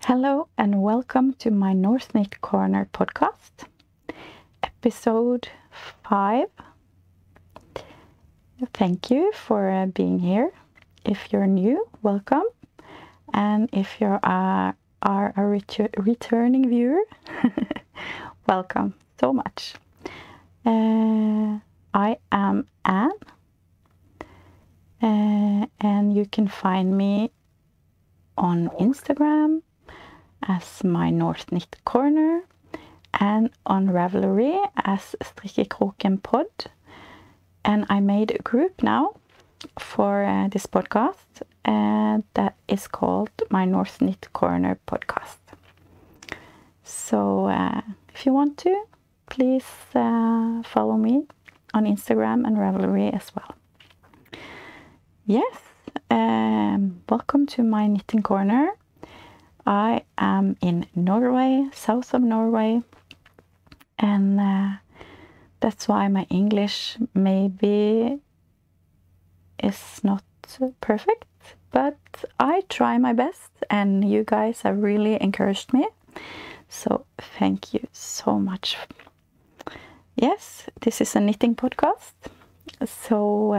Hello and welcome to my North Knit Corner podcast, episode 5. Thank you for being here. If you're new, welcome. And if you are a returning viewer, welcome so much. I am Anne, and you can find me on Instagram as my North Knit Corner and on Ravelry as Strikkekrokenpod. And I made a group now for this podcast that is called my North Knit Corner podcast. So if you want to, please follow me on Instagram and Ravelry as well. Yes, welcome to my knitting corner. I am in Norway, south of Norway, and that's why my English maybe is not perfect, but I try my best and you guys have really encouraged me, so thank you so much. Yes, this is a knitting podcast, so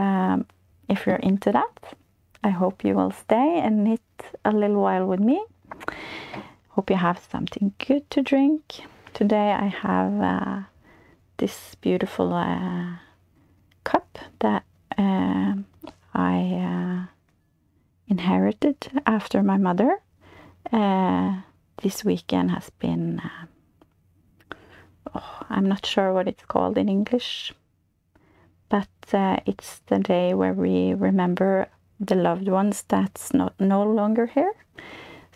if you're into that, I hope you will stay and knit a little while with me. Hope you have something good to drink. Today I have this beautiful cup that I inherited after my mother. This weekend has been, I'm not sure what it's called in English, but it's the day where we remember the loved ones that's no longer here.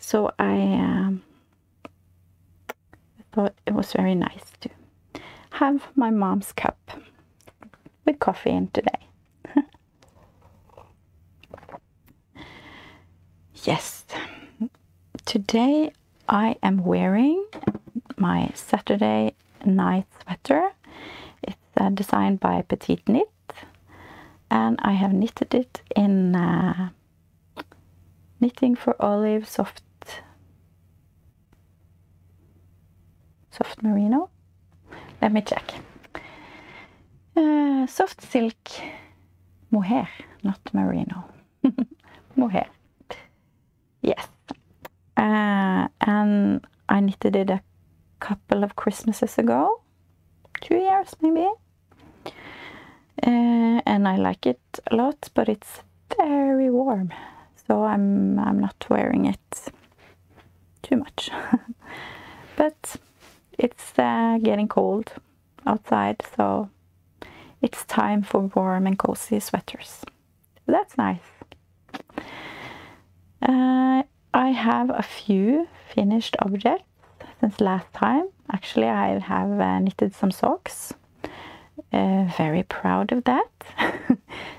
So I thought it was very nice to have my mom's cup with coffee in today. Yes, today I am wearing my Saturday night sweater. It's designed by Petite Knit, and I have knitted it in Knitting for Olive soft merino. Let me check. Soft silk mohair, not merino. Mohair. Yes. And I knitted it a couple of Christmases ago. 2 years maybe. And I like it a lot, but it's very warm. So I'm not wearing it too much. But it's getting cold outside, so it's time for warm and cozy sweaters. That's nice. I have a few finished objects since last time. Actually, I have knitted some socks. Very proud of that.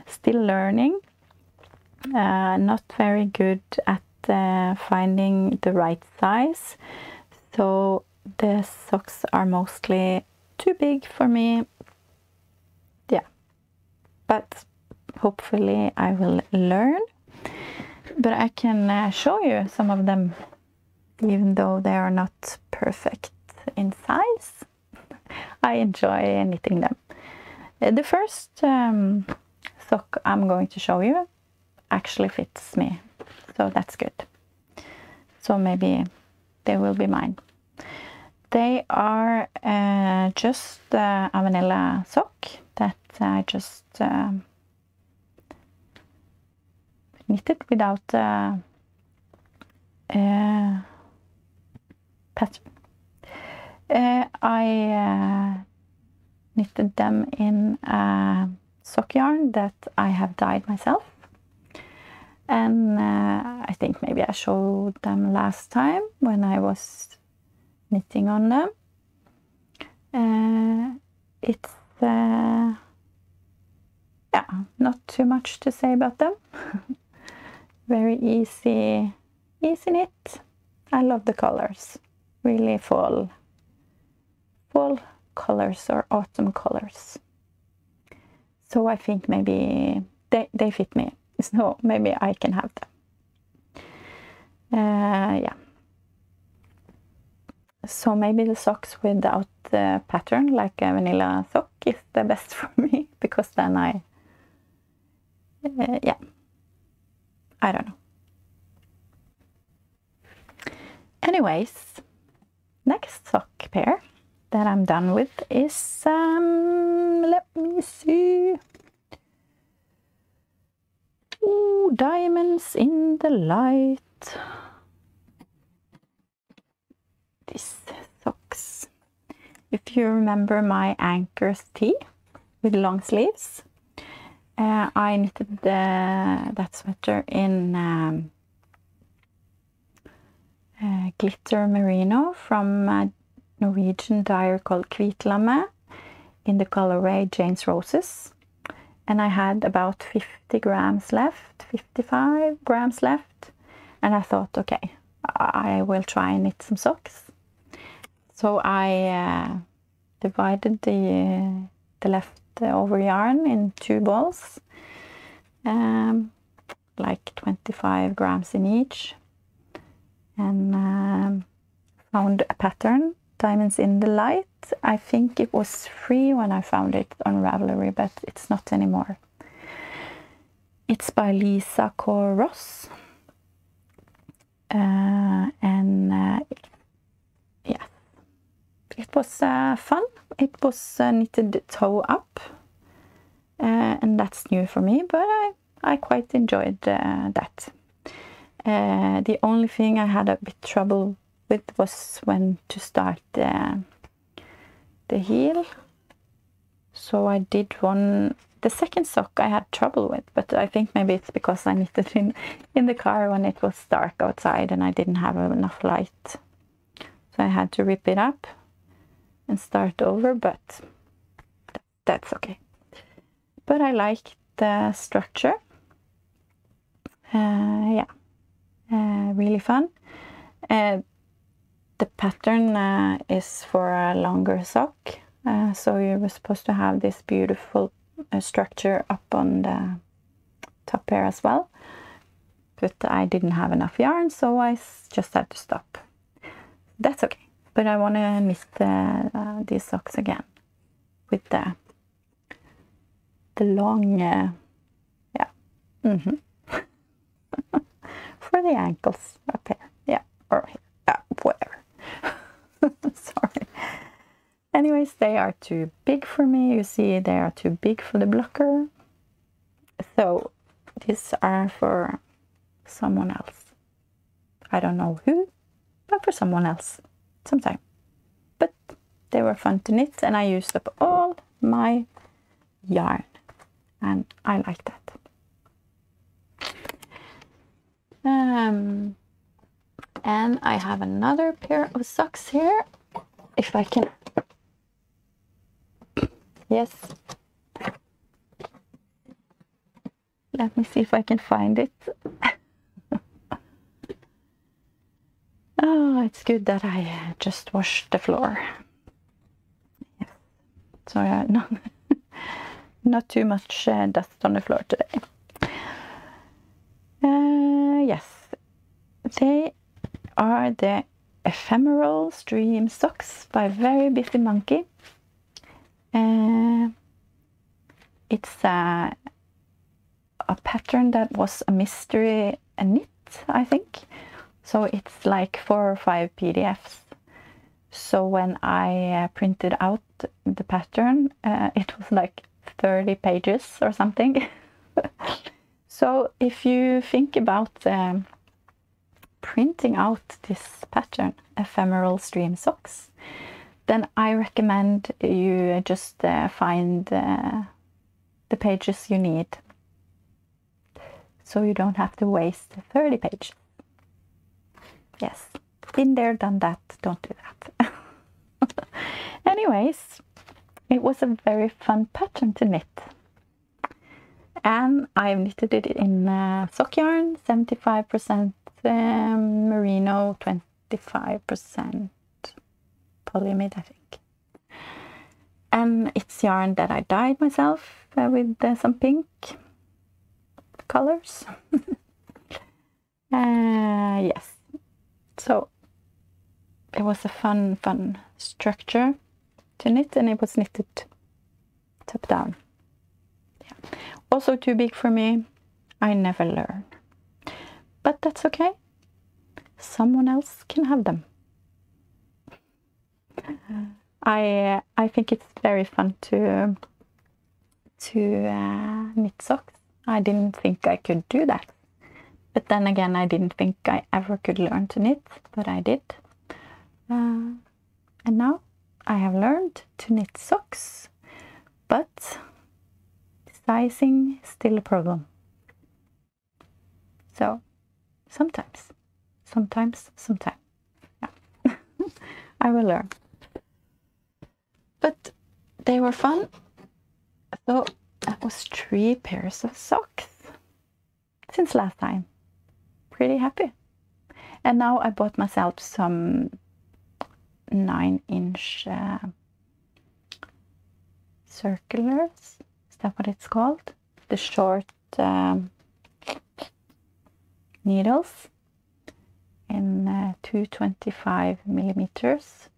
Still learning. Not very good at finding the right size. So the socks are mostly too big for me. Yeah. But hopefully I will learn. But I can show you some of them, even though they are not perfect in size. I enjoy knitting them. The first sock I'm going to show you actually fits me, so that's good. So maybe they will be mine. They are just a vanilla sock that I just knitted without pattern. I knitted them in a sock yarn that I have dyed myself. And I think maybe I showed them last time when I was knitting on them. It's yeah, not too much to say about them. Very easy knit. I love the colors. Really fall colors or autumn colors. So I think maybe they fit me. So maybe I can have them. Yeah. So maybe the socks without the pattern, like a vanilla sock, is the best for me, because then yeah, I don't know. Anyways, next sock pair that I'm done with is, let me see. Ooh, Diamonds in the Light. These socks. If you remember my Ankers tee with long sleeves, I knitted that sweater in glitter merino from a Norwegian dyer called Kvitlammet in the colorway Jane's Roses. And I had about 50 grams left, 55 grams left. And I thought, okay, I will try and knit some socks. So I divided the leftover yarn in 2 balls, like 25 grams in each, and found a pattern, Diamonds in the Light. I think it was free when I found it on Ravelry, but it's not anymore. It's by Lisa Ross. Yeah, it was fun. It was knitted toe up, and that's new for me, but I quite enjoyed that. The only thing I had a bit trouble with was when to start the heel. So I did the second sock I had trouble with, but I think maybe it's because I knitted in the car when it was dark outside and I didn't have enough light. So I had to rip it up and start over, but that's okay. But I like the structure. Yeah, really fun. The pattern is for a longer sock, so you were supposed to have this beautiful structure up on the top here as well. But I didn't have enough yarn, so I just had to stop. That's okay. But I want to knit these socks again with the long, yeah, for the ankles up here, yeah, or here, whatever. Sorry. Anyways, they are too big for me. You see, they are too big for the blocker. So these are for someone else. I don't know who, but for someone else sometime. But they were fun to knit, and I used up all my yarn, and I like that. And I have another pair of socks here. If I can, yes. Let me see if I can find it. Oh, it's good that I just washed the floor. Yes. So not too much dust on the floor today. Yes, they are the Ephemeral Stream Socks by Very Busy Monkey. It's a pattern that was a mystery knit, I think. So it's like 4 or 5 PDFs. So when I printed out the pattern, it was like 30 pages or something. So if you think about printing out this pattern, Ephemeral stream socks, then I recommend you just find the pages you need, so you don't have to waste 30 pages. Yes, been there, done that, don't do that. Anyways, it was a very fun pattern to knit. And I've knitted it in sock yarn, 75% merino, 25% polyamide, I think. And it's yarn that I dyed myself with some pink colors. Yes, so it was a fun structure to knit, and it was knitted top down. Yeah. Also too big for me. I never learn, but that's okay. Someone else can have them. I think it's very fun to knit socks. I didn't think I could do that, but then again, I didn't think I ever could learn to knit, but I did. And now I have learned to knit socks, but sizing is still a problem. So sometimes. Yeah. I will learn. But they were fun. So that was 3 pairs of socks since last time. Pretty happy. And now I bought myself some 9-inch circulars. Is that what it's called? The short needles in 225 millimeters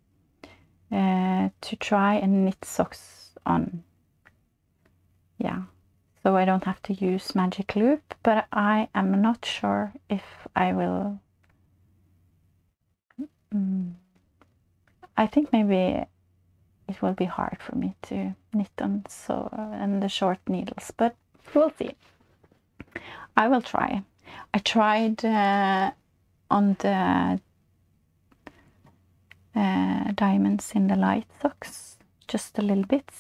to try and knit socks on. Yeah, so I don't have to use magic loop, but I am not sure if I will. I think maybe it will be hard for me to knit on and the short needles, but we'll see. I will try. I tried on the diamonds in the light socks just a little bit,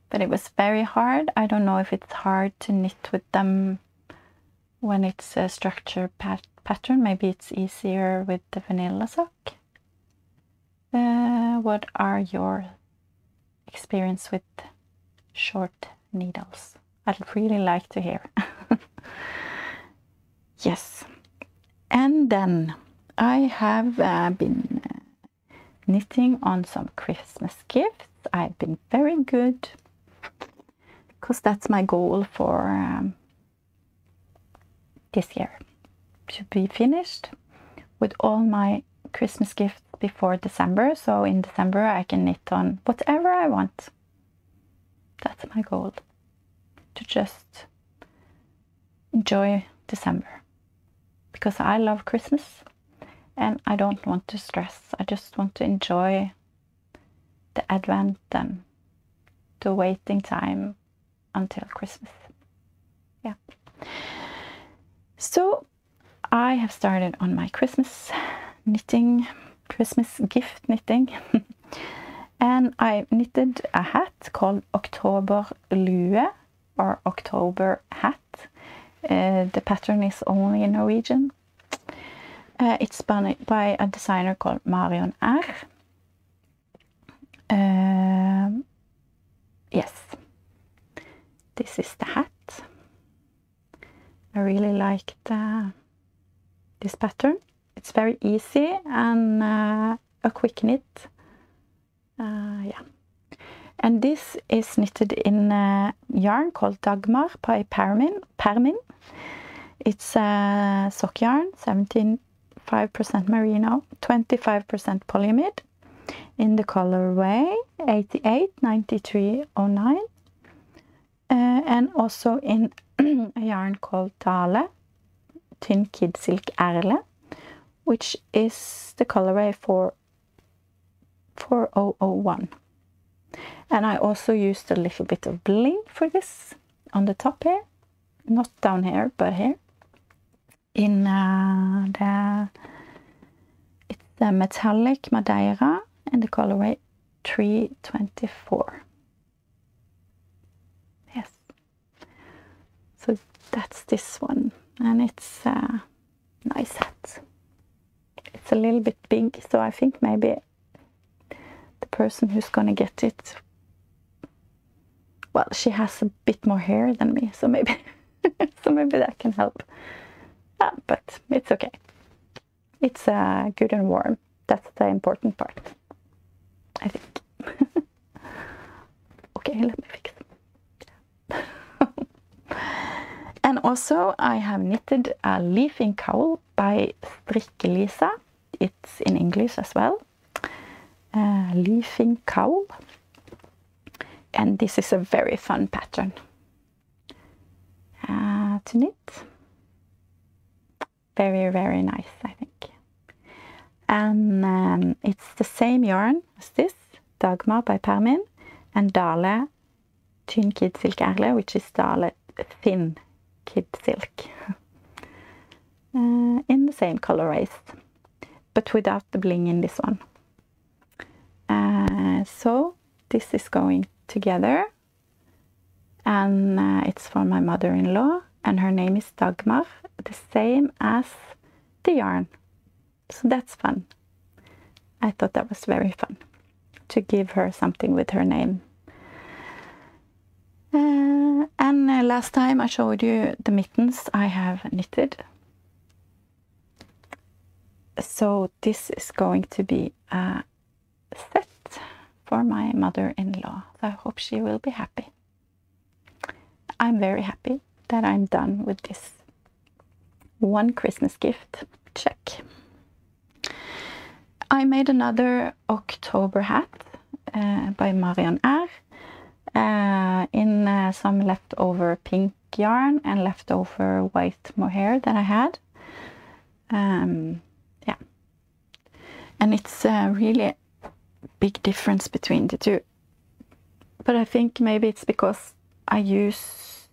but it was very hard. I don't know if it's hard to knit with them when it's a structured pattern. Maybe it's easier with the vanilla sock. What are your experience with short needles? I'd really like to hear. Yes. And then I have been knitting on some Christmas gifts. I've been very good, because that's my goal for this year, to be finished with all my Christmas gifts before December, so in December I can knit on whatever I want. That's my goal, to just enjoy December, because I love Christmas and I don't want to stress. I just want to enjoy the Advent and the waiting time until Christmas. Yeah. So I have started on my Christmas knitting, Christmas gift knitting. And I knitted a hat called October Lue, or October hat. The pattern is only in Norwegian. It's spun by a designer called Marion R. Yes, this is the hat. I really liked this pattern. It's very easy and a quick knit. Yeah. And this is knitted in yarn called Dagmar by Permin. It's sock yarn, 75% merino, 25% polyamide, in the colorway 889309, and also in a yarn called Dale Tynn Silk Erle, which is the colorway 4001. And I also used a little bit of bling for this on the top here, not down here, but here, in the the metallic Madeira in the colorway 324. Yes. So that's this one, and it's a nice hat. It's a little bit big, so I think maybe the person who's gonna get it, well, she has a bit more hair than me, so maybe so maybe that can help. But it's okay. It's good and warm. That's the important part, I think. Okay, let me fix it. And also I have knitted a leafing cowl by Strikkekrokenpod. It's in English as well. Leafing cowl. And this is a very fun pattern to knit. Very, very nice, I think. And it's the same yarn as this, Dagmar by Permin, and Dale Tynn Silk Erle, which is Dale Tynn Silk. In the same colorways, but without the bling in this one. So this is going together, and it's for my mother-in-law, and her name is Dagmar, the same as the yarn. So that's fun. I thought that was very fun to give her something with her name. And last time I showed you the mittens I have knitted. So this is going to be a set for my mother-in-law. So I hope she will be happy. I'm very happy that I'm done with this. One Christmas gift, check. I made another October hat by Marion R. In some leftover pink yarn and leftover white mohair that I had. Yeah. And it's really big difference between the two. But I think maybe it's because I used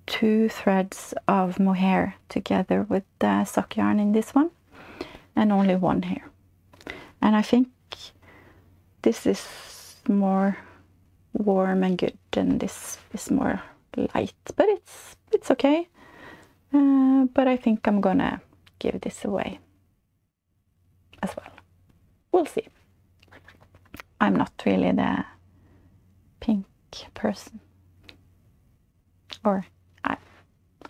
2 threads of mohair together with the sock yarn in this one, and only 1 here. And I think this is more warm and good, and this is more light, but it's okay. But I think I'm gonna give this away as well. We'll see. I'm not really the pink person, or I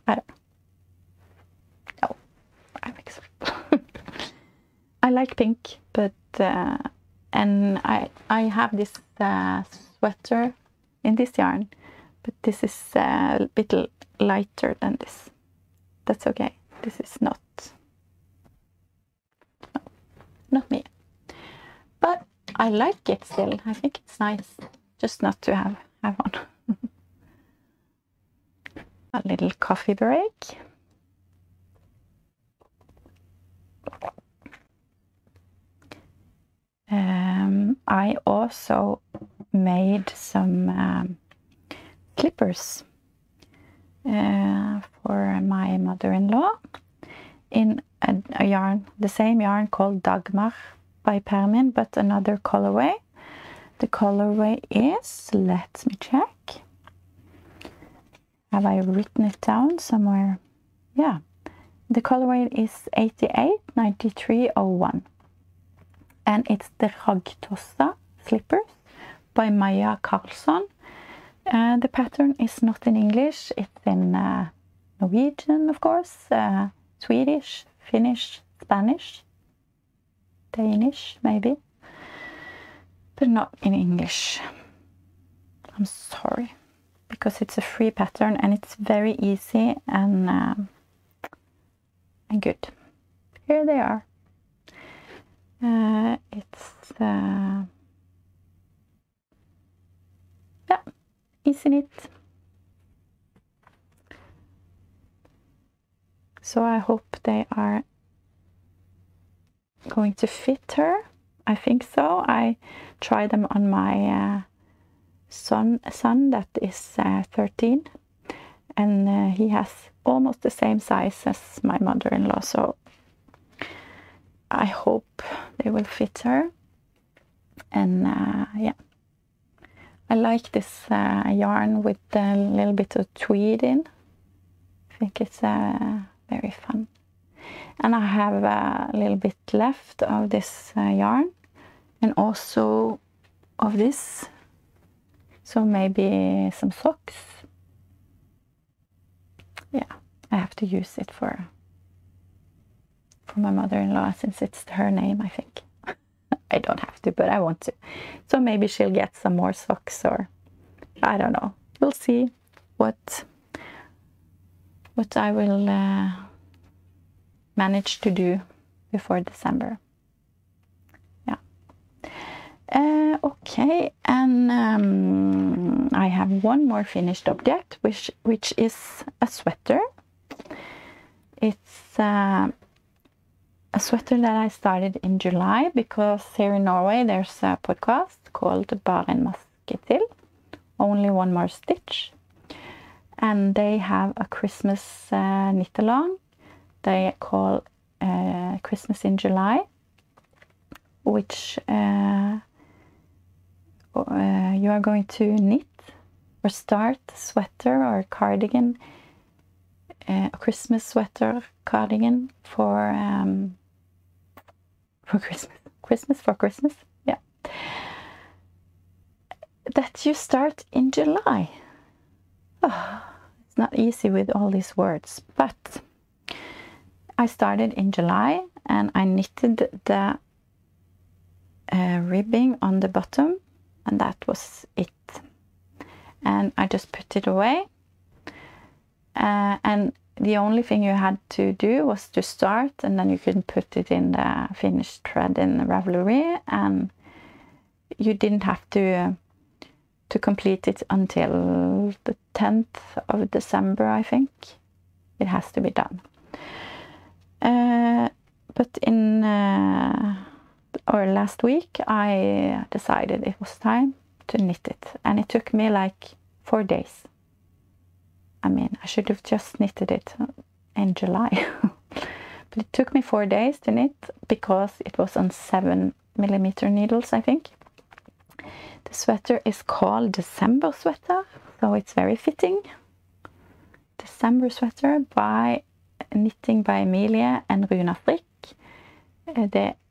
don't know. No, I think so. I like pink, but and I have this sweater in this yarn, but this is a bit lighter than this. That's okay. This is not me. But I like it still. I think it's nice, just not to have on. A little coffee break. I also made some slippers for my mother-in-law in a yarn, the same yarn called Dagmar by Permin, but another colorway. The colorway is, let me check. Have I written it down somewhere? Yeah. The colorway is 889301. And it's the Ragtossa slippers by Maja Karlsson. The pattern is not in English. It's in Norwegian, of course, Swedish, Finnish, Spanish, Danish, maybe, but not in English. I'm sorry, because it's a free pattern and it's very easy and good. Here they are. It's yeah, easy knit. So I hope they are going to fit her. I think so. I tried them on my son that is 13, and he has almost the same size as my mother-in-law, so I hope they will fit her. And yeah, I like this yarn with a little bit of tweed in. I think it's very fun. And I have a little bit left of this yarn, and also of this, so maybe some socks. Yeah, I have to use it for my mother-in-law, since it's her name, I think. I don't have to, but I want to. So maybe she'll get some more socks, or I don't know. We'll see what I will manage to do before December. Yeah. Okay, and I have one more finished object, which is a sweater. It's a sweater that I started in July, because here in Norway there's a podcast called Bare en maske til, only one more stitch, and they have a Christmas knit-along they call Christmas in July, which you are going to knit or start a sweater or cardigan, a Christmas sweater cardigan for Christmas, yeah. That you start in July. Oh, it's not easy with all these words, but I started in July, and I knitted the ribbing on the bottom, and that was it. And I just put it away, and the only thing you had to do was to start, and then you can put it in the finished thread in Ravelry, and you didn't have to complete it until the 10th of December, I think. It has to be done. But in last week I decided it was time to knit it, and it took me like 4 days. I mean, I should have just knitted it in July. But it took me 4 days to knit, because it was on 7mm needles, I think. The sweater is called December sweater, so it's very fitting. December sweater by knitting by Emilie and Runa Strikk.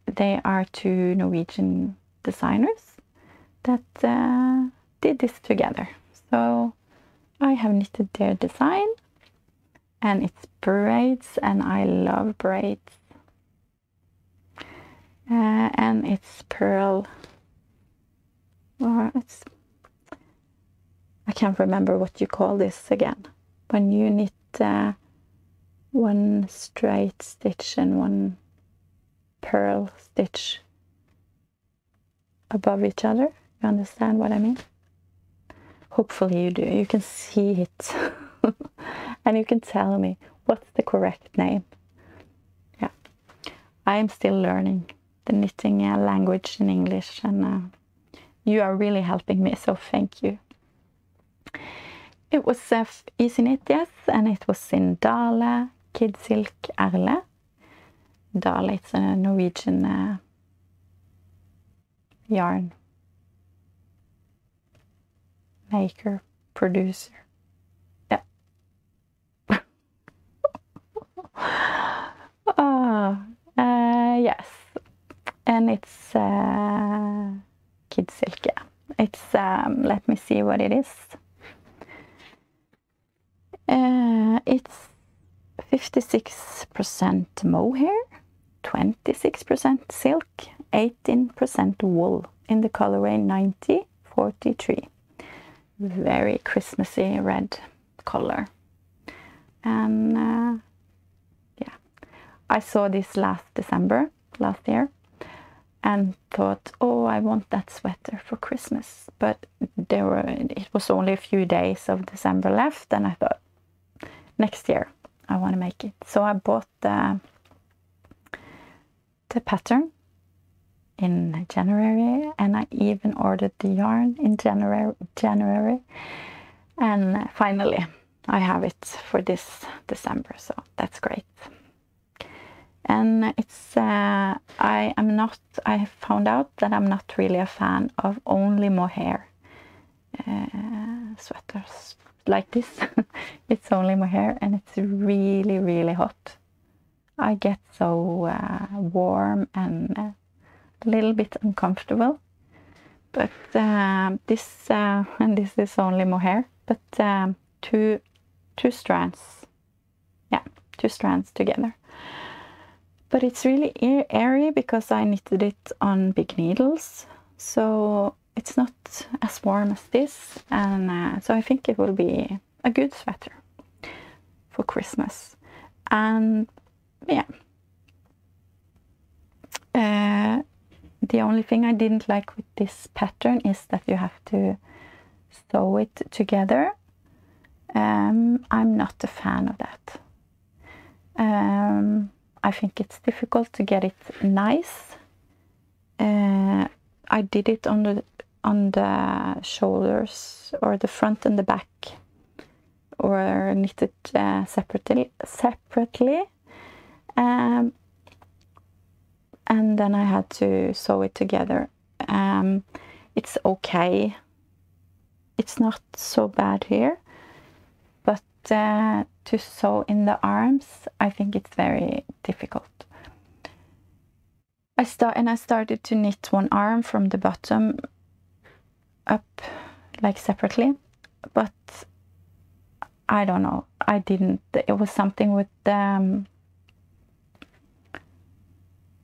They are two Norwegian designers that did this together. So I have knitted their design, and it's braids, and I love braids. And it's pearl. Or I can't remember what you call this again. When you knit one straight stitch and one pearl stitch above each other. You understand what I mean? Hopefully you do. You can see it. And you can tell me what's the correct name. Yeah. I am still learning the knitting language in English, and you are really helping me, so thank you. It was easy knit, yes, and it was in Dale Tynn Silk Erle. Dale, it's a Norwegian yarn maker, producer. Yeah. Yes, and it's kid silk. Yeah. It's let me see what it is. It's 56% mohair, 26% silk, 18% wool, in the colorway 9043. Very Christmassy red color. And yeah, I saw this last year, and thought, oh, I want that sweater for Christmas. But it was only a few days of December left, and I thought, next year I want to make it. So I bought the pattern in January, and I even ordered the yarn in January. And finally I have it for this December, so that's great. And it's I have found out that I'm not really a fan of only mohair sweaters like this. It's only mohair, and it's really, really hot. I get so warm and a little bit uncomfortable. But this and this is only mohair, but two strands, yeah, 2 strands together. But it's really airy because I knitted it on big needles, so it's not as warm as this, and so I think it will be a good sweater for Christmas. And yeah, the only thing I didn't like with this pattern is that you have to sew it together. I'm not a fan of that. I think it's difficult to get it nice. I did it on the shoulders, or the front and the back, or knit it separately. And then I had to sew it together. It's okay. It's not so bad here, but to sew in the arms, I think it's very difficult. I started to knit one arm from the bottom up, like separately, but I don't know. I didn't. It was something with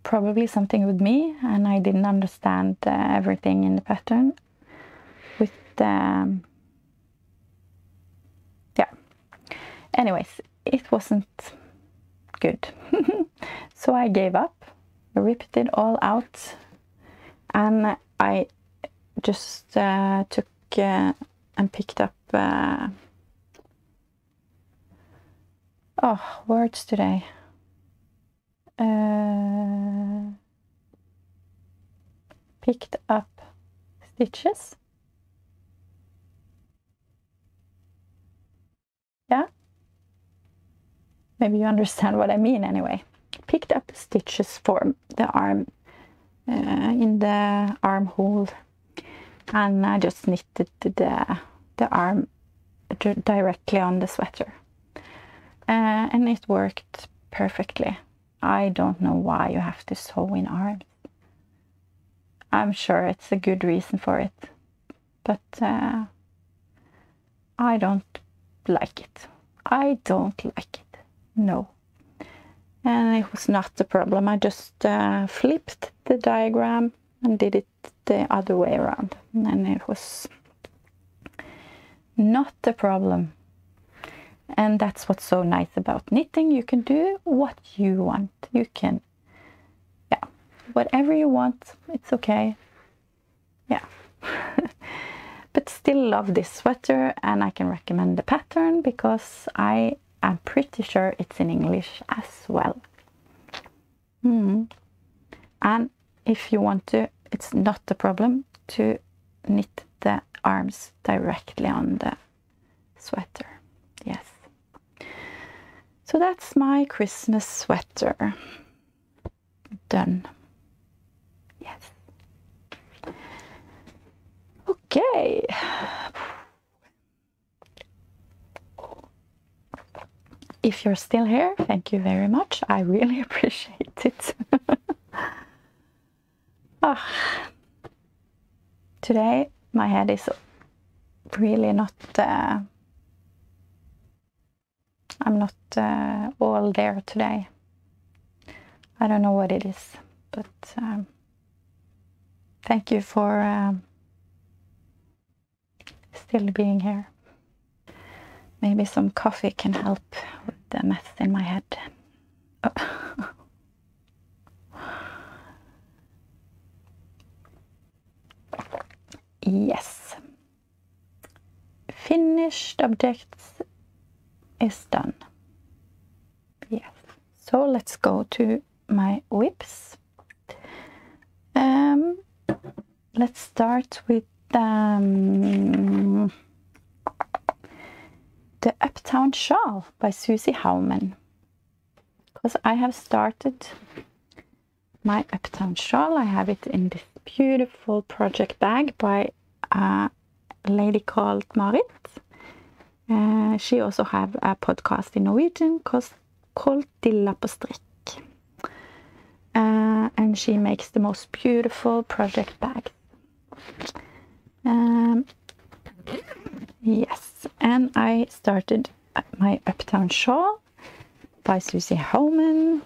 probably something with me, and I didn't understand everything in the pattern. With yeah. Anyways, it wasn't good. So I gave up, ripped it all out, and I just took and picked up words today. Picked up stitches. Yeah, maybe you understand what I mean. Anyway, picked up stitches for the arm, in the armhole, and I just knitted the arm directly on the sweater, and it worked perfectly. I don't know why you have to sew in arms. I'm sure it's a good reason for it, but I don't like it. I don't like it. No. And it was not a problem. I just flipped the diagram and did it the other way around, and it was not a problem. And that's what's so nice about knitting. You can do what you want. You can, yeah, whatever you want. It's okay. Yeah. But still love this sweater, and I can recommend the pattern because I am pretty sure it's in English as well. And if you want to, it's not a problem to knit the arms directly on the sweater. Yes. So that's my Christmas sweater. Done. Yes. Okay. If you're still here, thank you very much. I really appreciate it. Today my head is really not I'm not all there today. I don't know what it is, but thank you for still being here. Maybe some coffee can help with the mess in my head. Yes. Finished objects is done. Yes. So let's go to my whips. Let's start with the Uptown shawl by Susie Howman. because I have started my Uptown shawl. I have it in this beautiful project bag by a lady called Marit. She also have a podcast in Norwegian called Dilla på strikk. And she makes the most beautiful project bags. Yes, and I started my Uptown shawl by Susie Homan.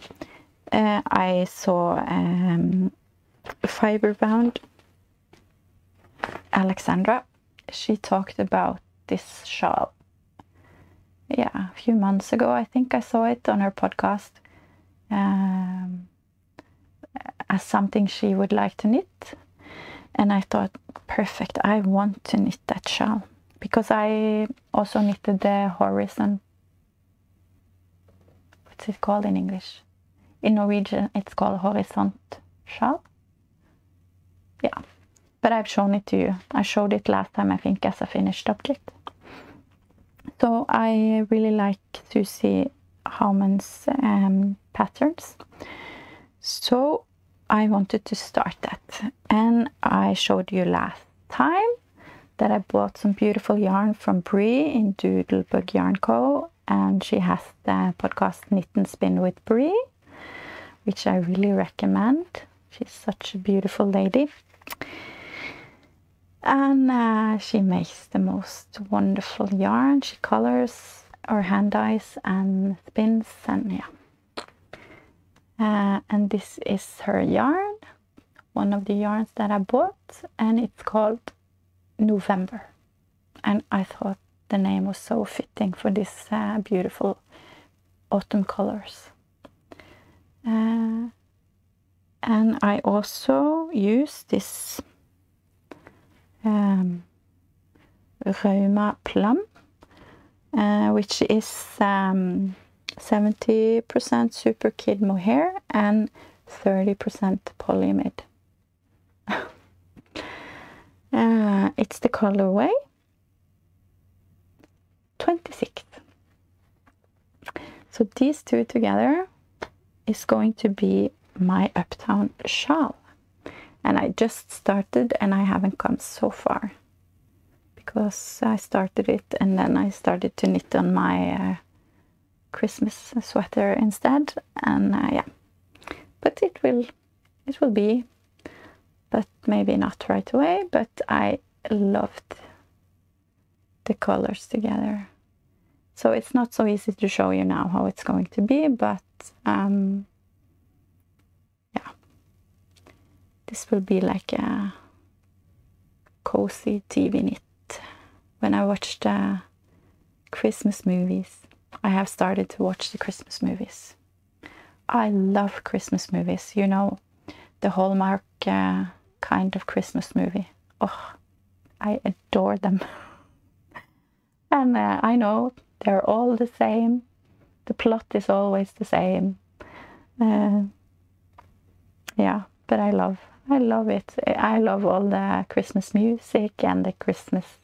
I saw Fiberbound Alexandra. She talked about this shawl. Yeah, a few months ago, I think I saw it on her podcast as something she would like to knit. And I thought, perfect, I want to knit that shawl. Because I also knitted the horizon. What's it called in English? In Norwegian, it's called horisont shawl. Yeah, but I've shown it to you. I showed it last time, I think, as a finished object. So I really like Susie Hauman's patterns. So I wanted to start that. And I showed you last time that I bought some beautiful yarn from Bree in Doodlebug Yarn Co. And she has the podcast Knit and Spin with Bree, which I really recommend. She's such a beautiful lady. And she makes the most wonderful yarn. She colors or hand dyes and spins, and yeah. And this is her yarn, one of the yarns that I bought, and it's called November. And I thought the name was so fitting for this beautiful autumn colors. And I also use this Rauma Plum, which is 70% super kid mohair and 30% polyamide. It's the colorway 26. So these two together is going to be my Uptown shawl. And I just started and I haven't come so far. Because I started it and then I started to knit on my Christmas sweater instead. And yeah, but it will be, but maybe not right away. But I loved the colors together. So it's not so easy to show you now how it's going to be, but yeah, this will be like a cozy TV knit. When I watch the Christmas movies, I have started to watch the Christmas movies. I love Christmas movies, you know, the Hallmark kind of Christmas movie. Oh, I adore them. And I know they're all the same. The plot is always the same. Yeah, but I love it. I love all the Christmas music and the Christmas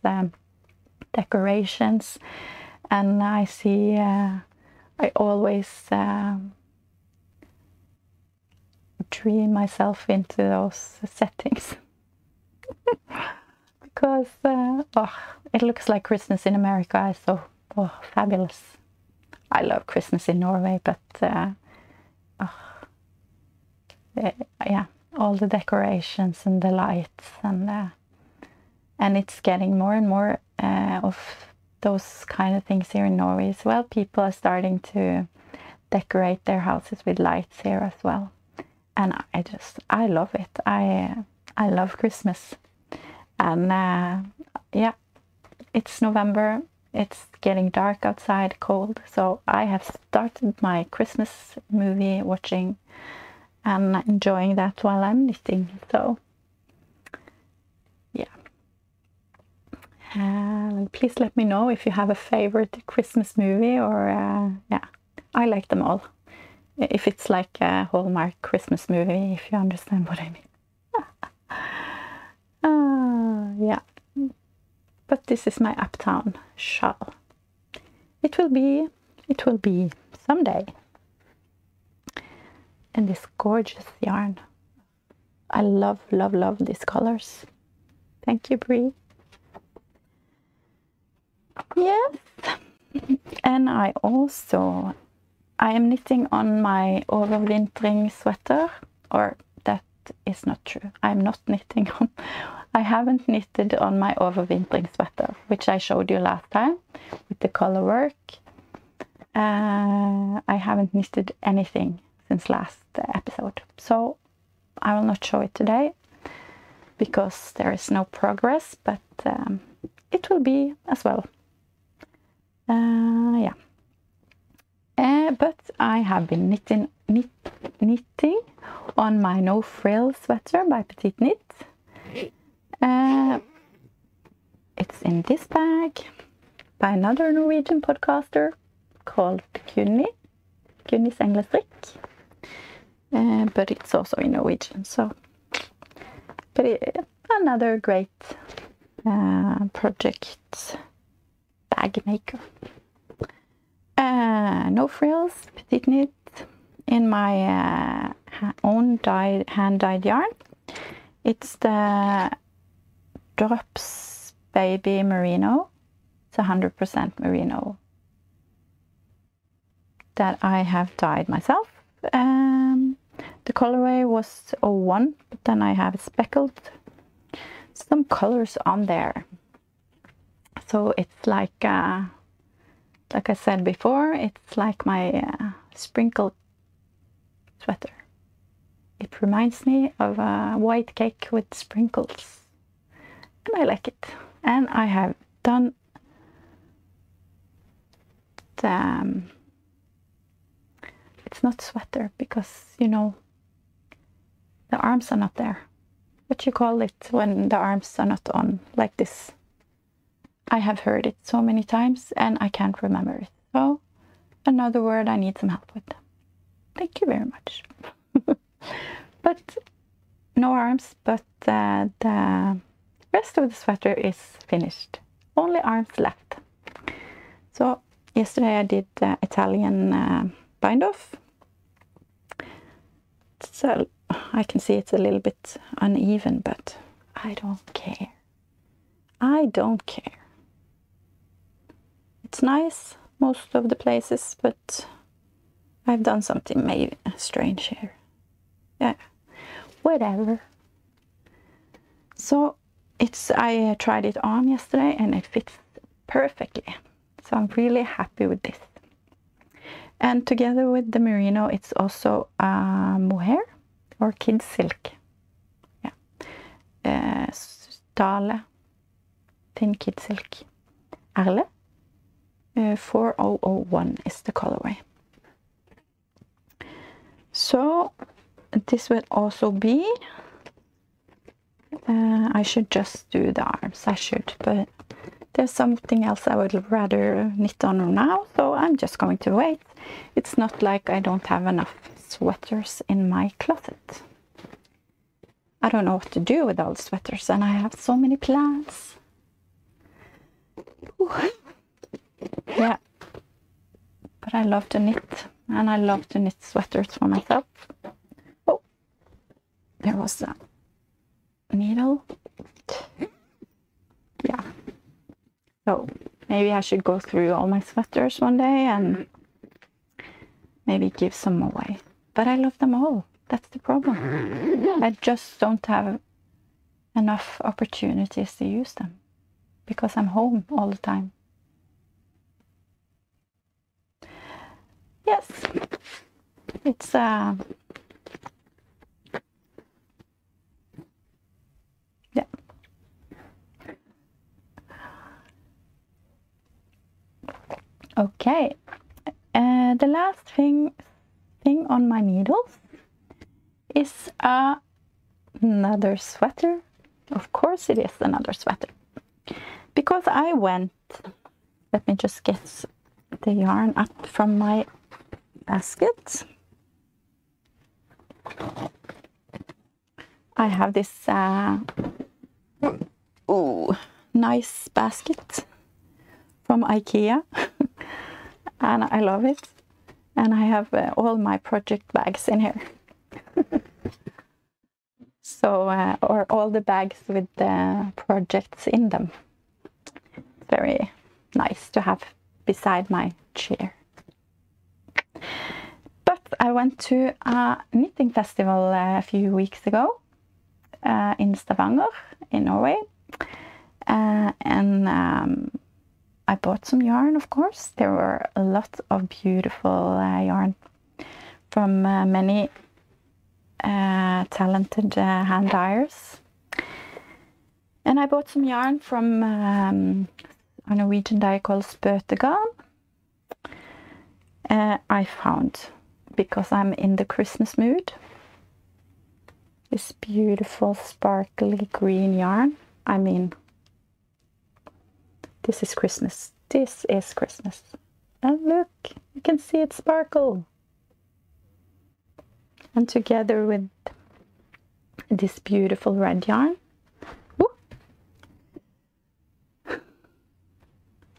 decorations. And I see, I always dream myself into those settings. Because it looks like Christmas in America is so fabulous. I love Christmas in Norway, but yeah, all the decorations and the lights and it's getting more and more of those kind of things here in Norway as well. People are starting to decorate their houses with lights here as well, and I love it. I love Christmas. And yeah, it's November, it's getting dark outside, cold, so I have started my Christmas movie watching and enjoying that while I'm knitting. So yeah, please let me know if you have a favorite Christmas movie, or yeah, I like them all. If it's like a Hallmark Christmas movie, if you understand what I mean. Yeah, but this is my Uptown shawl. It will be someday. in this gorgeous yarn. I love, love, love these colors. Thank you, Brie. Yes, and I am knitting on my Overvintring sweater, or that is not true. I'm not knitting on, I haven't knitted on my Overvintring sweater, which I showed you last time with the color work. I haven't knitted anything since last episode, so I will not show it today because there is no progress, but it will be as well. Yeah. But I have been knitting on my no frill sweater by Petite Knit. It's in this bag by another Norwegian podcaster called Kunni's Englestrikk. But it's also in Norwegian, so. But another great project bag maker. No frills, Petite Knit, in my own hand-dyed yarn. It's the Drops Baby Merino. It's 100% merino that I have dyed myself. The colorway was 01, but then I have speckled some colors on there. So it's like I said before, it's like my sprinkled sweater. It reminds me of a white cake with sprinkles, and I like it. And I have done the, it's not sweater because, you know, the arms are not there. What you call it when the arms are not on, like this? I have heard it so many times and I can't remember it. So, another word I need some help with. Thank you very much. But no arms, but the rest of the sweater is finished. Only arms left. So, yesterday I did Italian bind off. So, I can see it's a little bit uneven, but I don't care. I don't care. It's nice most of the places, but I've done something maybe strange here. Yeah, whatever. So I tried it on yesterday and it fits perfectly. So I'm really happy with this. And together with the merino, it's also mohair or kid silk. Yeah, Dale Tynn kid silk. Erle. 4001 is the colorway. So this will also be, I should just do the arms, I should, but there's something else I would rather knit on now, so I'm just going to wait. It's not like I don't have enough sweaters in my closet. I don't know what to do with all the sweaters, and I have so many plans. Ooh. Yeah, but I love to knit, and I love to knit sweaters for myself. Oh, there was a needle. Yeah, so maybe I should go through all my sweaters one day and maybe give some away. But I love them all. That's the problem. I just don't have enough opportunities to use them because I'm home all the time. Yes, it's yeah. Okay, the last thing on my needles is another sweater. Of course it is another sweater. Because I went, let me just get the yarn up from my basket. I have this nice basket from IKEA and I love it. And I have all my project bags in here. So, or all the bags with the projects in them. Very nice to have beside my chair. But I went to a knitting festival a few weeks ago in Stavanger in Norway. And I bought some yarn, of course. There were a lot of beautiful yarn from many talented hand dyers. And I bought some yarn from a Norwegian dyer called Spøtegarn. I found, because I'm in the Christmas mood, this beautiful sparkly green yarn. I mean, this is Christmas. This is Christmas. And look, you can see it sparkle. And together with this beautiful red yarn. Ooh.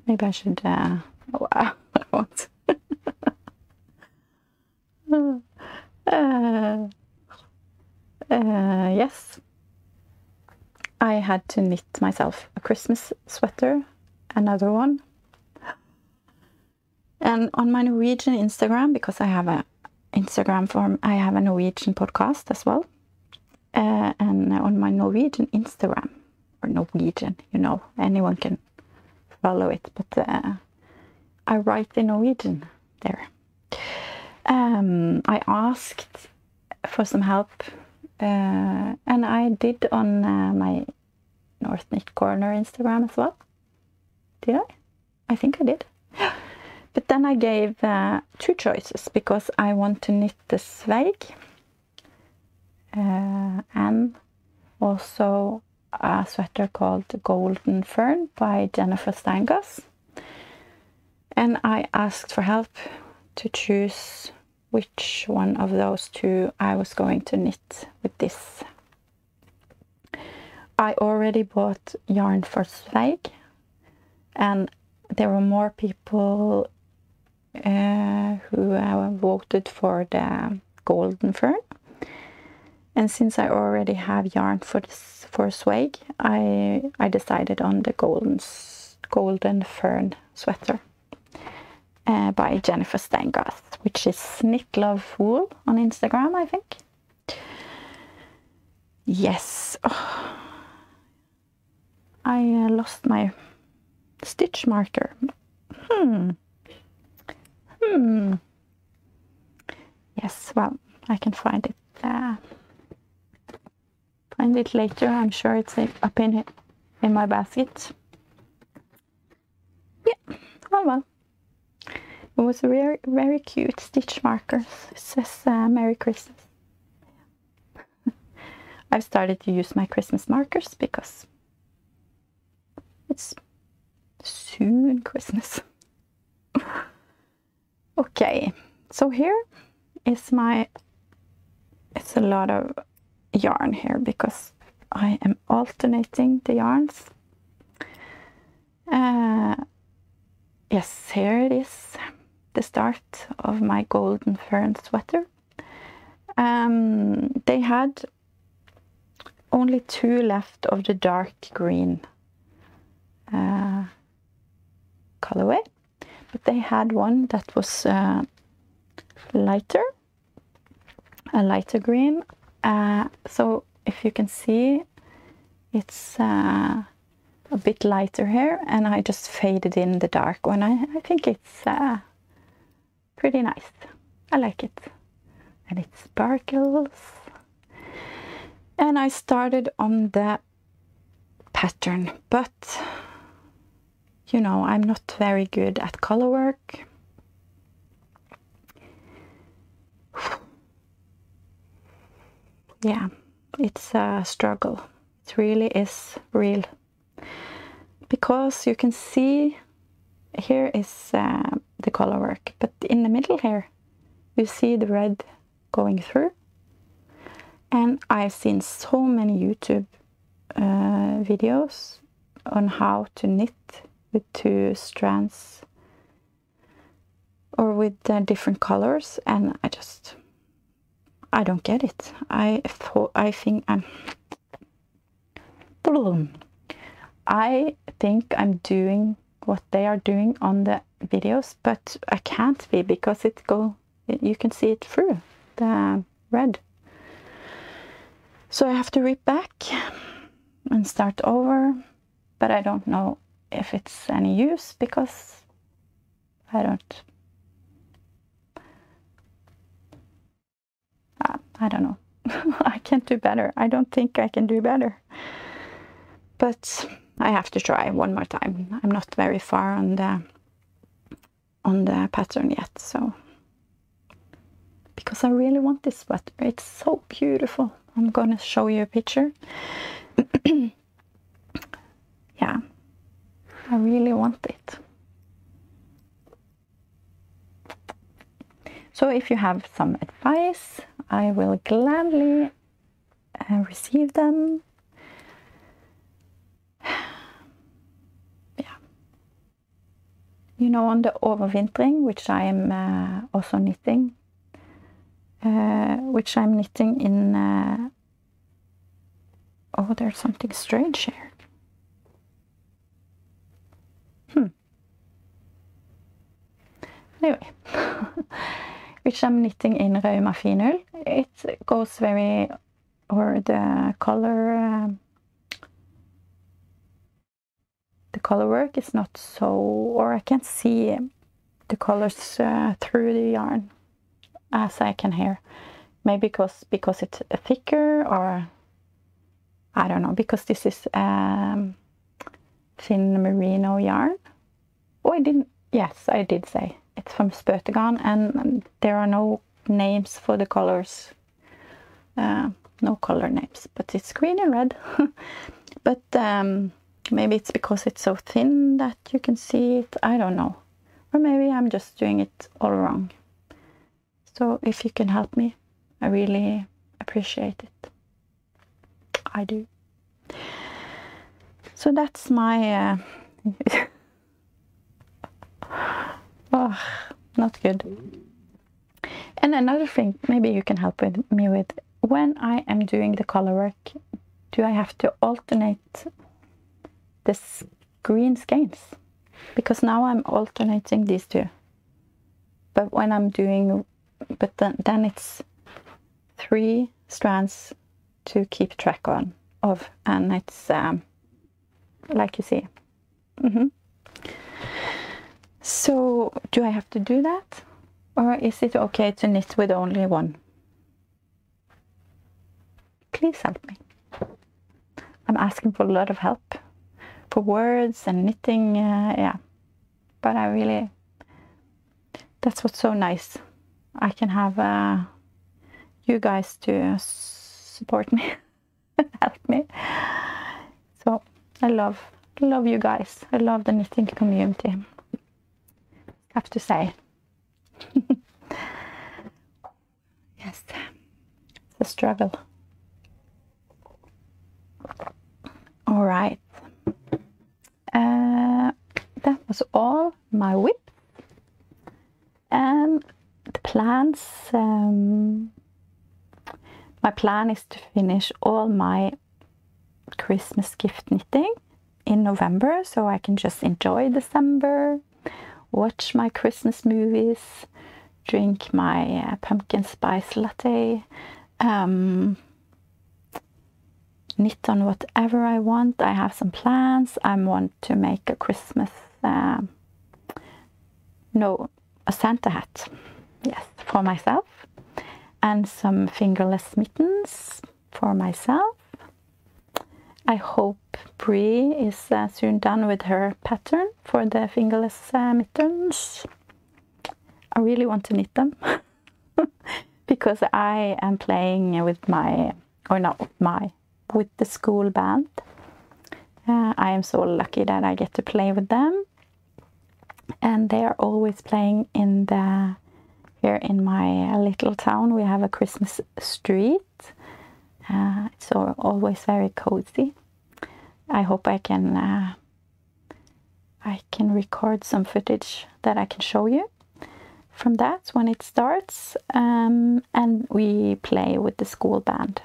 Maybe I should, oh wow, I won't. Yes, I had to knit myself a Christmas sweater, another one. And on my Norwegian Instagram, because I have a Instagram form, I have a Norwegian podcast as well. And on my Norwegian Instagram, or Norwegian, you know, anyone can follow it, but I write in Norwegian there. I asked for some help, and I did on my North Knit Corner Instagram as well. Did I? I think I did. But then I gave two choices, because I want to knit the sveig and also a sweater called Golden Fern by Jennifer Steingass. And I asked for help to choose which one of those two I was going to knit with this. I already bought yarn for sveig, and there were more people who voted for the Golden Fern. And since I already have yarn for this, for sveig, I decided on the Golden Fern sweater by Jennifer Steingass, which is Knit Love Wool on Instagram, I think. Yes. Oh. I lost my stitch marker. Yes, well, I can find it. Find it later. I'm sure it's up in my basket. Yeah. Oh well. It was a very, very cute stitch marker. It says Merry Christmas. I've started to use my Christmas markers because it's soon Christmas. Okay, so here is it's a lot of yarn here because I am alternating the yarns. Yes, here it is, the start of my Golden Fern sweater. They had only two left of the dark green colorway, but they had one that was lighter, a lighter green. So if you can see, it's a bit lighter here, and I just faded in the dark one. I think it's pretty nice. I like it, and it sparkles. And I started on the pattern, but you know, I'm not very good at color work. Yeah, it's a struggle. It really is real. Because you can see here is the color work, but in the middle here you see the red going through. And I've seen so many YouTube videos on how to knit with two strands or with different colors, and I don't get it. I think I'm doing what they are doing on the videos, but I can't be because you can see it through the red. So I have to rip back and start over, but I don't know if it's any use because I don't know. I can't do better. I don't think I can do better. But I have to try one more time. I'm not very far on the pattern yet, so because I really want this sweater. It's so beautiful. I'm gonna show you a picture. Yeah, I really want it. So if you have some advice, I will gladly receive them. Yeah. You know, on the Overvintring, which I am also knitting, which I'm knitting in... oh, there's something strange here. Anyway. Which I'm knitting in Rauma finull. It goes very, or the color work is not so, or I can't see the colors through the yarn as I can hear. Maybe because it's thicker, or I don't know, because this is thin merino yarn. Oh, yes, I did say. It's from Spøtegarn, and there are no names for the colors. No color names, but it's green and red. But maybe it's because it's so thin that you can see it. I don't know. Or maybe I'm just doing it all wrong. So if you can help me, I really appreciate it. I do. So that's my... oh, not good. And another thing, maybe you can help me with. When I am doing the color work, do I have to alternate this green skeins? Because now I'm alternating these two. But when I'm doing, but then it's 3 strands to keep track of, and it's like you see. So do I have to do that, or is it okay to knit with only one? Please help me. I'm asking for a lot of help for words and knitting, yeah. But I really, that's what's so nice. I can have you guys to support me, help me. So I love you guys. I love the knitting community. Have to say. Yes, it's a struggle. All right. That was all my whip. And the plans, my plan is to finish all my Christmas gift knitting in November, so I can just enjoy December, watch my Christmas movies, drink my pumpkin spice latte, knit on whatever I want. I have some plans. I want to make a Christmas, a Santa hat, yes, for myself, and some fingerless mittens for myself. I hope Bree is soon done with her pattern for the fingerless mittens. I really want to knit them because I am playing with with the school band. I am so lucky that I get to play with them, and they are always playing here in my little town. We have a Christmas street. It's always very cozy. I hope I can record some footage that I can show you from that when it starts, and we play with the school band.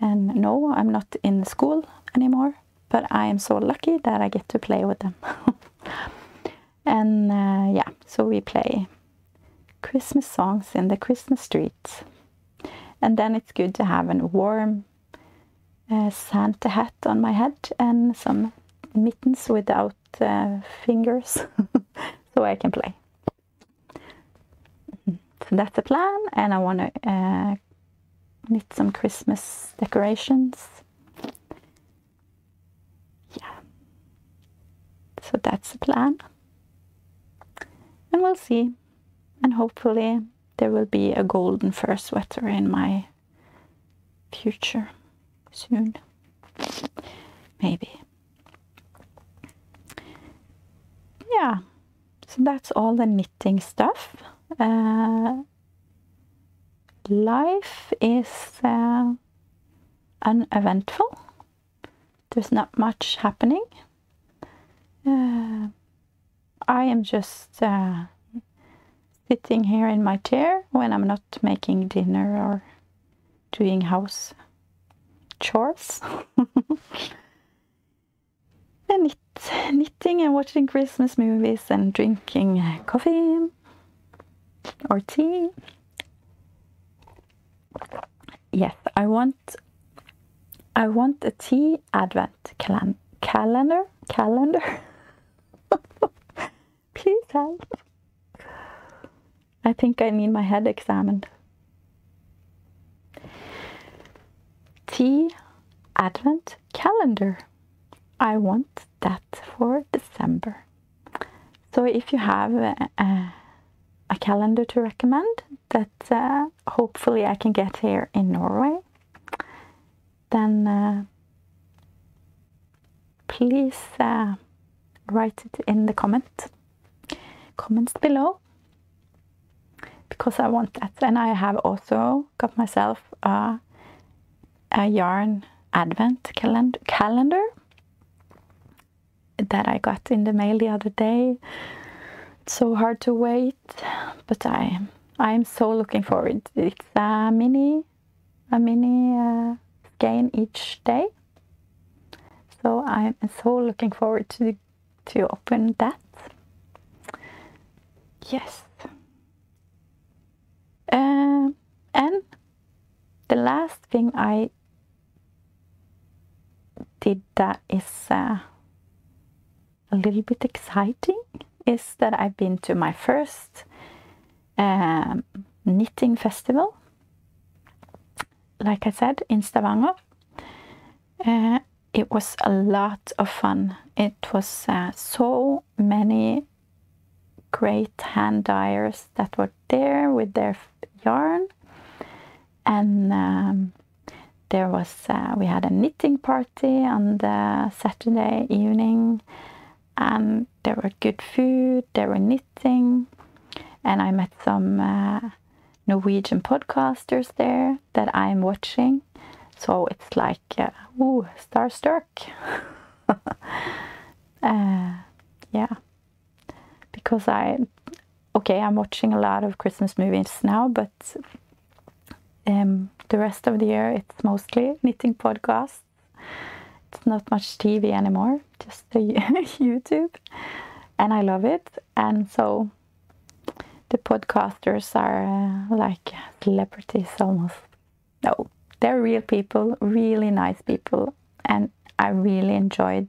And no, I'm not in the school anymore, but I am so lucky that I get to play with them. And yeah, so we play Christmas songs in the Christmas streets. And then it's good to have a warm Santa hat on my head and some mittens without fingers so I can play. So that's the plan, and I want to knit some Christmas decorations. Yeah, so that's the plan, and we'll see, and hopefully there will be a golden fur sweater in my future soon, maybe. Yeah, so that's all the knitting stuff. Life is uneventful. There's not much happening. I am just sitting here in my chair when I'm not making dinner or doing house chores. And knitting and watching Christmas movies and drinking coffee or tea. Yes, I want a tea advent calendar. Please help. I think I need my head examined. Tea advent calendar. I want that for December. So if you have a calendar to recommend that hopefully I can get here in Norway, then please write it in the comments below, because I want that. And I have also got myself a yarn advent calendar that I got in the mail the other day. It's so hard to wait, but I'm so looking forward. It's a mini skein each day, so I'm so looking forward to open that. Yes. And the last thing I did that is a little bit exciting is that I've been to my first knitting festival, like I said, in Stavanger. It was a lot of fun. It was so many great hand dyers that were there with their yarn, and there was we had a knitting party on the Saturday evening, and there were good food, there were knitting, and I met some Norwegian podcasters there that I'm watching, so it's like starstruck. Yeah, because I'm watching a lot of Christmas movies now, but the rest of the year it's mostly knitting podcasts. It's not much TV anymore, just the YouTube, and I love it. And so the podcasters are like celebrities almost. No, they're real people, really nice people, and I really enjoyed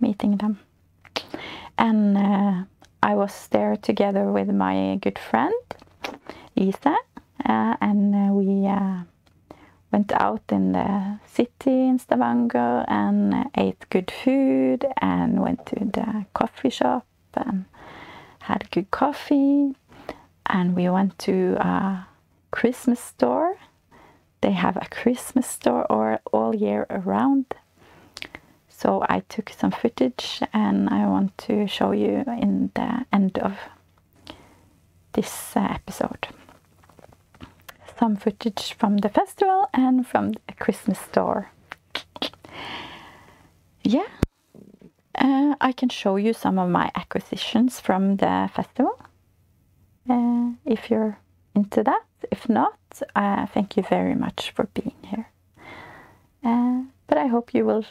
meeting them. And I was there together with my good friend Lisa, and we went out in the city in Stavanger and ate good food and went to the coffee shop and had good coffee. And we went to a Christmas store. They have a Christmas store all year around. So I took some footage and I want to show you in the end of this episode. Some footage from the festival and from the Christmas store. Yeah, I can show you some of my acquisitions from the festival. if you're into that. If not, thank you very much for being here. But I hope you will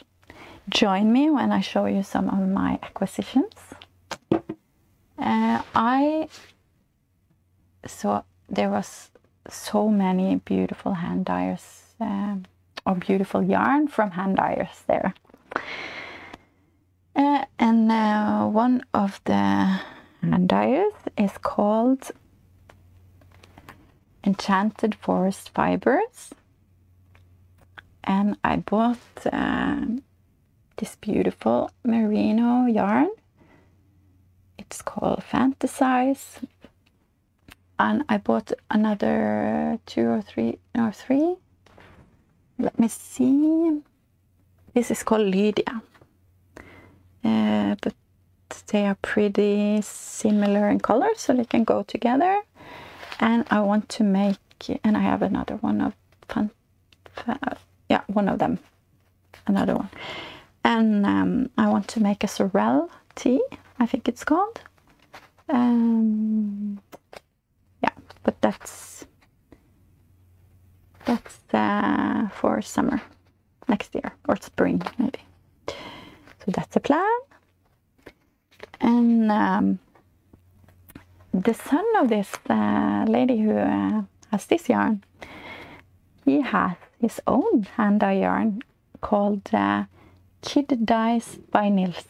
join me when I show you some of my acquisitions. So there was so many beautiful hand dyers or beautiful yarn from hand dyers there. And one of the hand dyers is called Enchanted Forest Fibers, and I bought this beautiful merino yarn. It's called Fantasize, and I bought another three. Let me see. This is called Lydia, but they are pretty similar in color, so they can go together. And I want to make, and I have another one of one of them, another one. And I want to make a sorrel tea, I think it's called. Yeah, but that's for summer next year, or spring maybe. So that's the plan. And the son of this lady who has this yarn, he has his own hand dye yarn called Kid Dyes by Nils.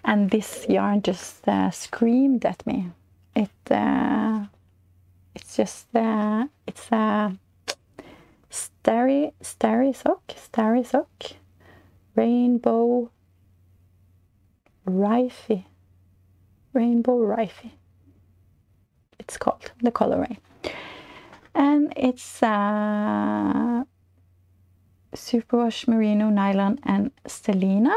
And this yarn just screamed at me. It's a starry sock, rainbow rifey. It's called the colorway, and it's superwash merino, nylon, and stellina.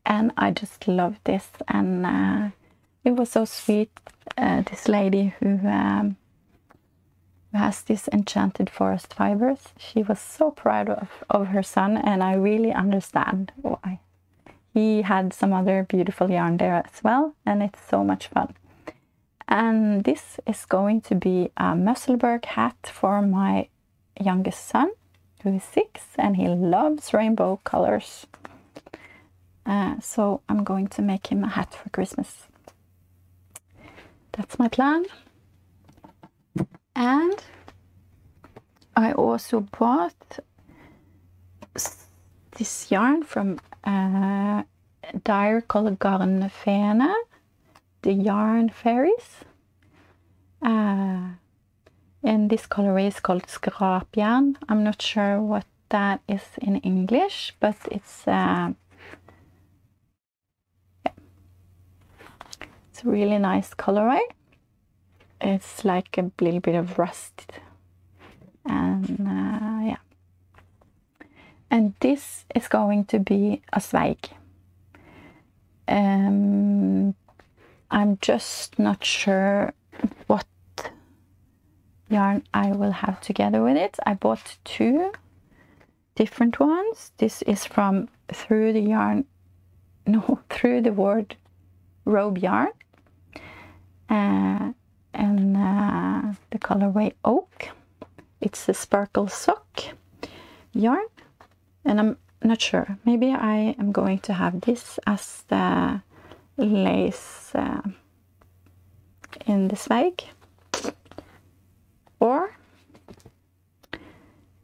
And I just love this, and it was so sweet. This lady who has this Enchanted Forest Fibers, she was so proud of her son, and I really understand why. He had some other beautiful yarn there as well, and it's so much fun. And this is going to be a Musselburgh hat for my youngest son, who is 6, and he loves rainbow colors. So I'm going to make him a hat for Christmas. That's my plan. And I also bought this yarn from dyer called Garnfene, the Yarn Fairies. And this colorway is called Skrapjern. I'm not sure what that is in English, but it's it's a really nice colorway. It's like a little bit of rust, and yeah. And this is going to be a sveig. I'm just not sure what yarn I will have together with it. I bought 2 different ones. This is from Through the Wardrobe Yarn, and the colorway Oak. It's a sparkle sock yarn, and I'm not sure. Maybe I am going to have this as the lace in the sveig, or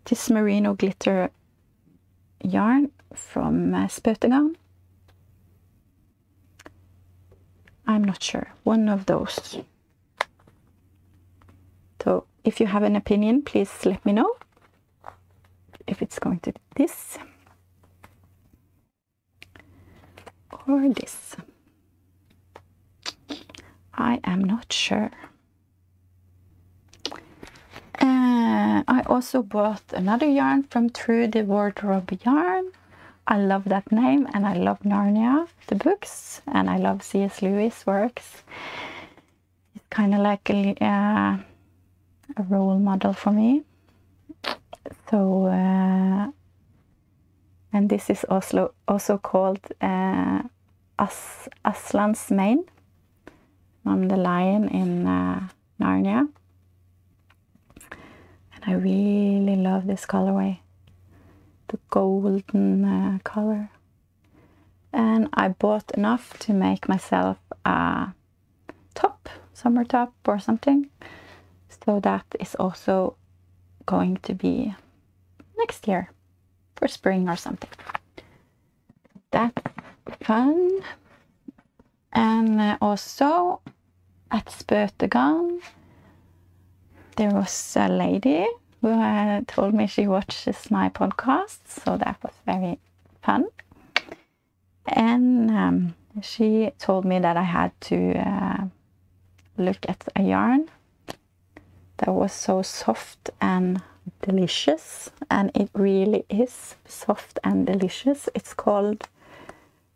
this merino glitter yarn from Spøtegarn. I'm not sure. One of those. So if you have an opinion, please let me know if it's going to be this or this. I am not sure. I also bought another yarn from Through the Wardrobe Yarn. I love that name, and I love Narnia, the books, and I love C.S. Lewis' works. It's kind of like a role model for me. So, and this is also called Aslan's Mane. I'm the lion in Narnia. And I really love this colorway. The golden color. And I bought enough to make myself a top, summer top or something. So that is also going to be next year for spring or something. That's fun. And also at Spøtegarn there was a lady who told me she watches my podcast, so that was very fun. And she told me that I had to look at a yarn that was so soft and delicious, and it really is soft and delicious. It's called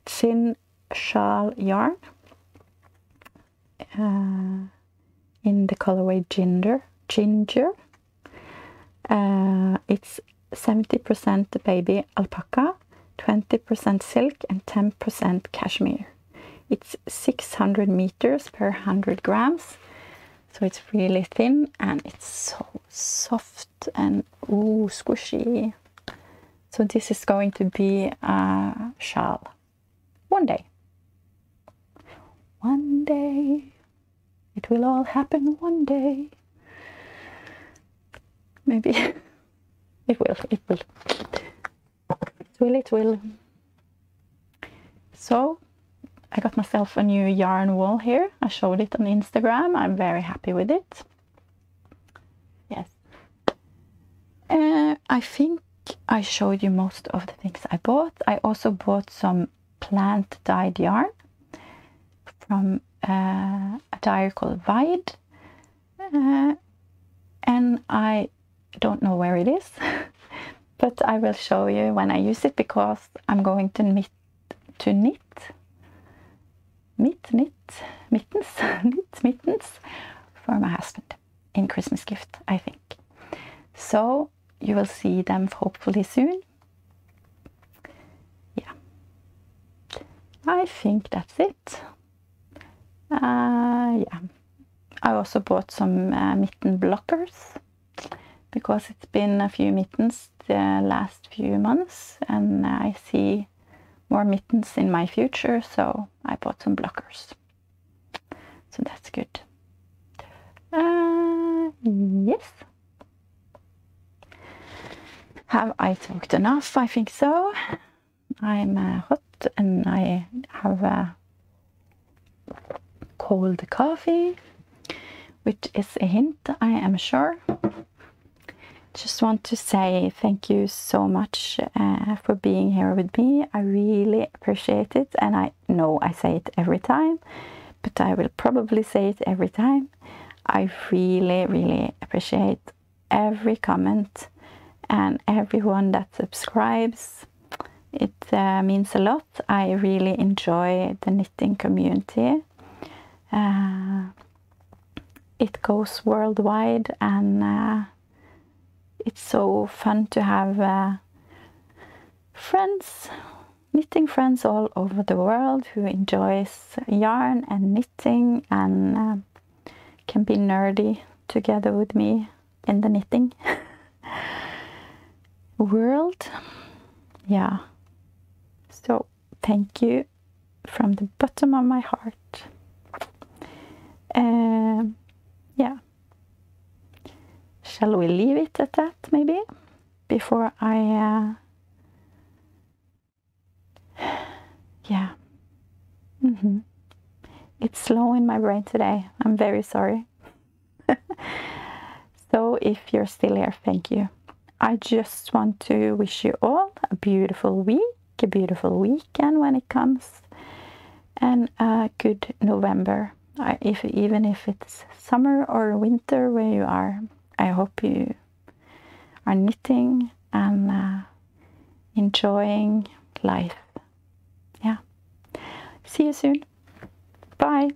thin shawl yarn in the colorway ginger. It's 70% baby alpaca, 20% silk and 10% cashmere. It's 600 meters per 100 grams, so it's really thin and it's so soft and ooh, squishy. So this is going to be a shawl one day. One day. It will all happen one day. Maybe. It will. It will. So, I got myself a new yarn wool here. I showed it on Instagram. I'm very happy with it. Yes. I think I showed you most of the things I bought. I also bought some plant-dyed yarn from a dyer called Vide. And I don't know where it is, but I will show you when I use it, because I'm going to knit mittens for my husband in Christmas gift, I think. So you will see them hopefully soon. Yeah, I think that's it. Yeah, I also bought some mitten blockers, because it's been a few mittens the last few months and I see more mittens in my future, so I bought some blockers. So that's good. Yes. Have I talked enough? I think so. I'm hot and I have a cold coffee, which is a hint, I am sure. Just want to say thank you so much for being here with me. I really appreciate it, and I know I say it every time, but I will probably say it every time. I really appreciate every comment and everyone that subscribes. It means a lot. I really enjoy the knitting community. It goes worldwide, and it's so fun to have friends, knitting friends all over the world who enjoys yarn and knitting and can be nerdy together with me in the knitting world. Yeah. So thank you from the bottom of my heart. Yeah. Shall we leave it at that, maybe? Before I... yeah. It's slow in my brain today. I'm very sorry. So if you're still here, thank you. I just want to wish you all a beautiful week, a beautiful weekend when it comes, and a good November. Even if it's summer or winter where you are, I hope you are knitting and enjoying life. Yeah. See you soon. Bye.